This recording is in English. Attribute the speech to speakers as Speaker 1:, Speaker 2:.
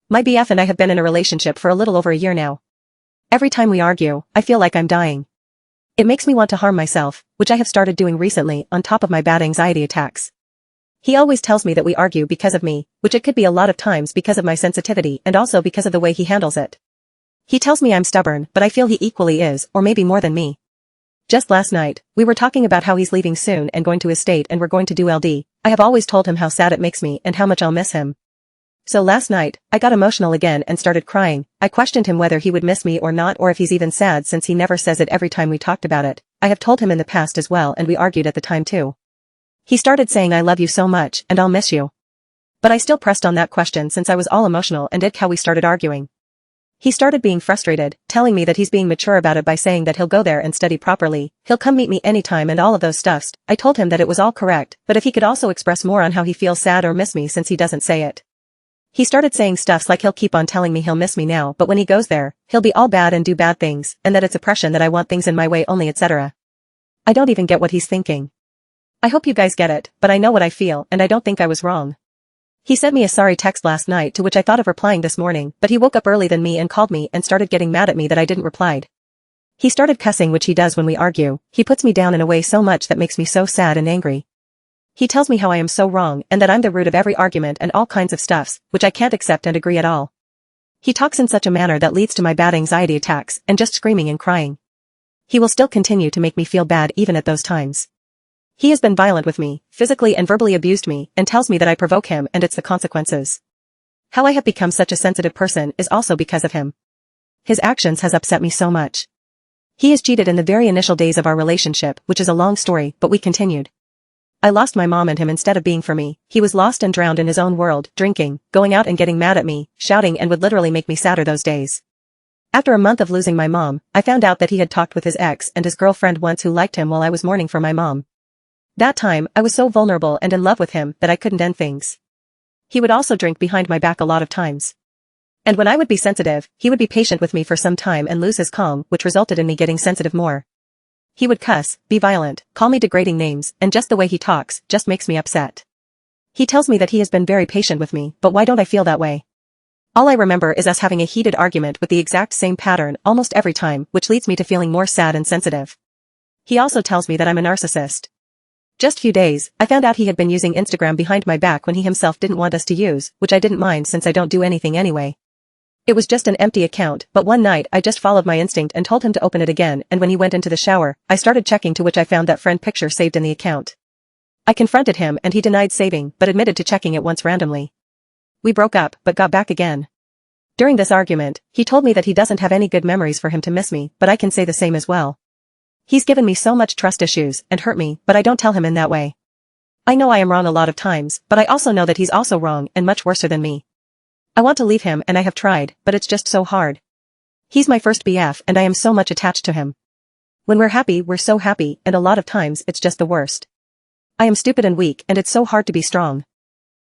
Speaker 1: My BF and I have been in a relationship for a little over a year now. Every time we argue, I feel like I'm dying. It makes me want to harm myself, which I have started doing recently on top of my bad anxiety attacks. He always tells me that we argue because of me, which it could be a lot of times because of my sensitivity and also because of the way he handles it. He tells me I'm stubborn, but I feel he equally is, or maybe more than me. Just last night, we were talking about how he's leaving soon and going to his state and we're going to do LD. I have always told him how sad it makes me and how much I'll miss him. So last night, I got emotional again and started crying. I questioned him whether he would miss me or not, or if he's even sad, since he never says it every time we talked about it. I have told him in the past as well, and we argued at the time too. He started saying I love you so much and I'll miss you. But I still pressed on that question since I was all emotional and did how we started arguing. He started being frustrated, telling me that he's being mature about it by saying that he'll go there and study properly, he'll come meet me anytime and all of those stuffs. I told him that it was all correct, but if he could also express more on how he feels sad or miss me since he doesn't say it. He started saying stuffs like he'll keep on telling me he'll miss me now, but when he goes there, he'll be all bad and do bad things, and that it's oppression that I want things in my way only, etc. I don't even get what he's thinking. I hope you guys get it, but I know what I feel and I don't think I was wrong. He sent me a sorry text last night to which I thought of replying this morning, but he woke up early than me and called me and started getting mad at me that I didn't reply. He started cussing, which he does when we argue. He puts me down in a way so much that makes me so sad and angry. He tells me how I am so wrong and that I'm the root of every argument and all kinds of stuffs, which I can't accept and agree at all. He talks in such a manner that leads to my bad anxiety attacks and just screaming and crying. He will still continue to make me feel bad even at those times. He has been violent with me, physically and verbally abused me, and tells me that I provoke him and it's the consequences. How I have become such a sensitive person is also because of him. His actions has upset me so much. He has cheated in the very initial days of our relationship, which is a long story, but we continued. I lost my mom and him instead of being for me. He was lost and drowned in his own world, drinking, going out and getting mad at me, shouting, and would literally make me sadder those days. After a month of losing my mom, I found out that he had talked with his ex and his girlfriend once who liked him while I was mourning for my mom. That time, I was so vulnerable and in love with him that I couldn't end things. He would also drink behind my back a lot of times. And when I would be sensitive, he would be patient with me for some time and lose his calm, which resulted in me getting sensitive more. He would cuss, be violent, call me degrading names, and just the way he talks just makes me upset. He tells me that he has been very patient with me, but why don't I feel that way? All I remember is us having a heated argument with the exact same pattern almost every time, which leads me to feeling more sad and sensitive. He also tells me that I'm a narcissist. Just few days, I found out he had been using Instagram behind my back when he himself didn't want us to use, which I didn't mind since I don't do anything anyway. It was just an empty account, but one night I just followed my instinct and told him to open it again, and when he went into the shower, I started checking, to which I found that friend picture saved in the account. I confronted him and he denied saving, but admitted to checking it once randomly. We broke up, but got back again. During this argument, he told me that he doesn't have any good memories for him to miss me, but I can say the same as well. He's given me so much trust issues and hurt me, but I don't tell him in that way. I know I am wrong a lot of times, but I also know that he's also wrong and much worse than me. I want to leave him and I have tried, but it's just so hard. He's my first BF and I am so much attached to him. When we're happy, we're so happy, and a lot of times it's just the worst. I am stupid and weak and it's so hard to be strong.